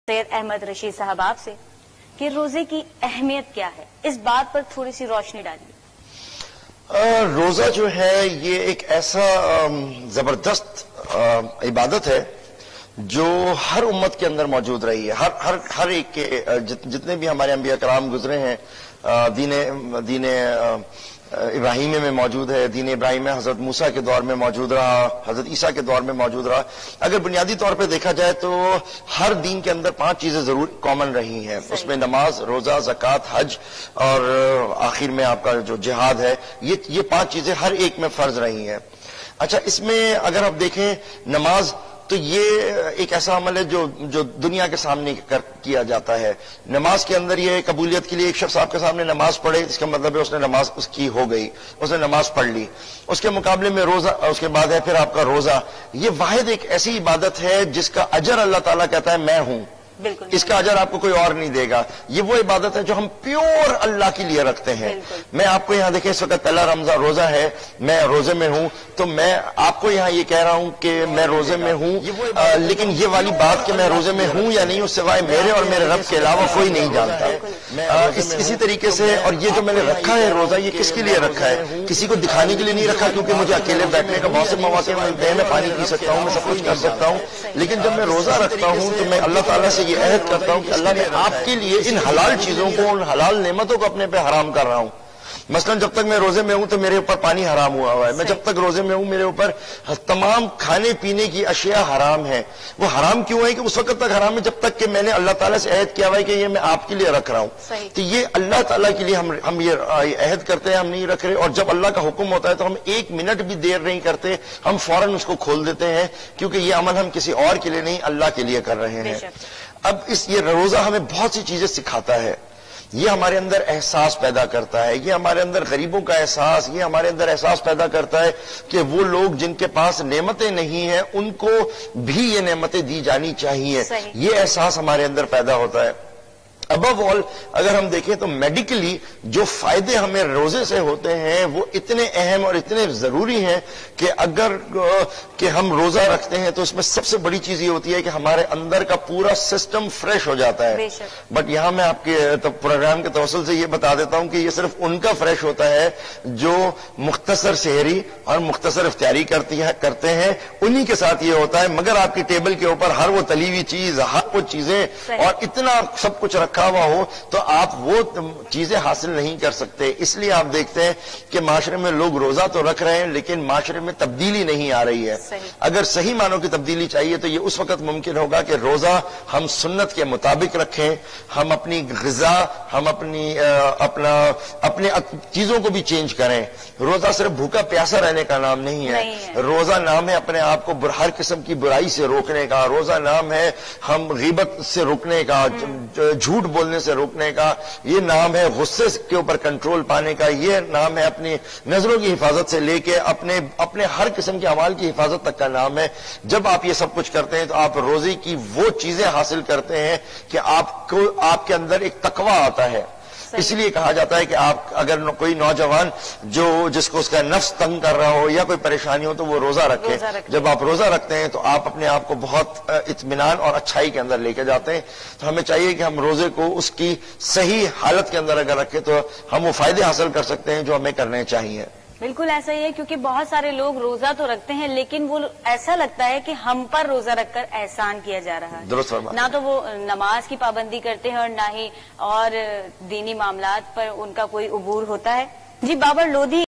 सैयद अहमद रशीद साहब आप से कि रोजे की अहमियत क्या है, इस बात पर थोड़ी सी रोशनी डालिए। रोजा जो है ये एक ऐसा जबरदस्त इबादत है जो हर उम्मत के अंदर मौजूद रही है। हर एक के जितने भी हमारे अंबिया कराम गुजरे हैं, दीने इब्राहिम में मौजूद है, दीन इब्राहिम में हजरत मूसा के दौर में मौजूद रहा, हजरत ईसा के दौर में मौजूद रहा। अगर बुनियादी तौर पे देखा जाए तो हर दीन के अंदर 5 चीजें जरूर कॉमन रही हैं। उसमें नमाज, रोजा, ज़कात, हज और आखिर में आपका जो जिहाद है, ये 5 चीजें हर एक में फर्ज रही हैं। अच्छा, इसमें अगर आप देखें नमाज, तो ये एक ऐसा अमल है जो दुनिया के सामने किया जाता है। नमाज के अंदर ये कबूलियत के लिए एक शख्स आपके सामने नमाज पढ़े, इसका मतलब है उसने नमाज उसकी हो गई, उसने नमाज पढ़ ली। उसके मुकाबले में रोजा, उसके बाद है फिर आपका रोजा। ये वाहिद एक ऐसी इबादत है जिसका अजर अल्लाह ताला कहता है मैं हूं, इसका अजर आपको कोई और नहीं देगा। ये वो इबादत है जो हम प्योर अल्लाह के लिए रखते हैं। मैं आपको यहाँ देखें, इस वक्त पहला रमजान रोजा है, मैं रोजे में हूँ, तो मैं आपको यहाँ ये कह रहा हूँ कि मैं रोजे में हूँ, लेकिन ये वाली बात कि मैं रोजे में हूँ या नहीं, उस सिवाय मेरे और मेरे रब के अलावा कोई नहीं जानता। इसी तरीके से, और ये जो मैंने रखा है रोजा, ये किसके लिए रखा है? किसी को दिखाने के लिए नहीं रखा, क्योंकि मुझे अकेले बैठने का बहुत से मौके मिलते हैं, मैं पानी पी सकता हूँ, मैं सब कुछ कर सकता हूँ, लेकिन जब मैं रोजा रखता हूँ तो मैं अल्लाह ताला से ये अहद करता हूं कि अल्लाह ने आपके लिए इन हलाल चीजों को, उन हलाल नेमतों को अपने पे हराम कर रहा हूं। मसलन जब तक मैं रोजे में हूं तो मेरे ऊपर पानी हराम हुआ है। मैं जब तक रोजे में हूं मेरे ऊपर तमाम खाने पीने की अशिया हराम है। वो हराम क्यों है? कि उस वक्त तक हराम है जब तक कि मैंने अल्लाह ताला से अहद किया हुआ है कि ये मैं आपके लिए रख रहा हूं। तो ये अल्लाह ताला के लिए हम ये अहद करते हैं, हम नहीं रख रहे। और जब अल्लाह का हुक्म होता है तो हम 1 मिनट भी देर नहीं करते, हम फौरन उसको खोल देते हैं, क्योंकि ये अमल हम किसी और के लिए नहीं, अल्लाह के लिए कर रहे हैं। अब ये रोजा हमें बहुत सी चीजें सिखाता है। ये हमारे अंदर एहसास पैदा करता है, ये हमारे अंदर गरीबों का एहसास, ये हमारे अंदर एहसास पैदा करता है कि वो लोग जिनके पास नेमतें नहीं हैं उनको भी ये नेमतें दी जानी चाहिए। ये एहसास हमारे अंदर पैदा होता है। अबव ऑल अगर हम देखें तो मेडिकली जो फायदे हमें रोजे से होते हैं वो इतने अहम और इतने जरूरी हैं कि अगर कि हम रोजा रखते हैं तो इसमें सबसे बड़ी चीज ये होती है कि हमारे अंदर का पूरा सिस्टम फ्रेश हो जाता है। बट यहां मैं आपके प्रोग्राम के तवसल से ये बता देता हूं कि ये सिर्फ उनका फ्रेश होता है जो मुख्तसर शहरी और मुख्तसर इफ्तियारी करते हैं, उन्हीं के साथ ये होता है। मगर आपकी टेबल के ऊपर हर वो तली हुई चीज, हर वो चीजें और इतना सब कुछ रखा हुआ हो तो आप वो चीजें हासिल नहीं कर सकते। इसलिए आप देखते हैं कि माशरे में लोग रोजा तो रख रहे हैं लेकिन माशरे में तब्दीली नहीं आ रही है। अगर सही मानों की तब्दीली चाहिए तो ये उस वक्त मुमकिन होगा कि रोजा हम सुन्नत के मुताबिक रखें, हम अपनी गिजा, हम अपने चीजों को भी चेंज करें। रोजा सिर्फ भूखा प्यासा रहने का नाम नहीं है। रोजा नाम है अपने आप को हर किस्म की बुराई से रोकने का। रोजा नाम है हम गीबत से रोकने का, झूठ बोलने से रोकने का। ये नाम है गुस्से के ऊपर कंट्रोल पाने का। ये नाम है अपनी नजरों की हिफाजत से लेके अपने हर किस्म के अमाल की हिफाजत तक का नाम है। जब आप ये सब कुछ करते हैं तो आप रोजे की वो चीजें हासिल करते हैं कि आपके अंदर एक तकवा आता है। इसलिए कहा जाता है कि आप अगर कोई नौजवान जिसको उसका नफ्स तंग कर रहा हो या कोई परेशानी हो तो वो रोजा रखे। जब आप रोजा रखते हैं तो आप अपने आप को बहुत इत्मीनान और अच्छाई के अंदर लेके जाते हैं। तो हमें चाहिए कि हम रोजे को उसकी सही हालत के अंदर अगर रखें तो हम वो फायदे हासिल कर सकते हैं जो हमें करने चाहिए। बिल्कुल ऐसा ही है, क्योंकि बहुत सारे लोग रोजा तो रखते हैं लेकिन वो ऐसा लगता है कि हम पर रोजा रखकर एहसान किया जा रहा है। दुरुस्त फरमाया। ना तो वो नमाज की पाबंदी करते हैं और ना ही और दीनी मामलात पर उनका कोई उबूर होता है। जी बाबर लोधी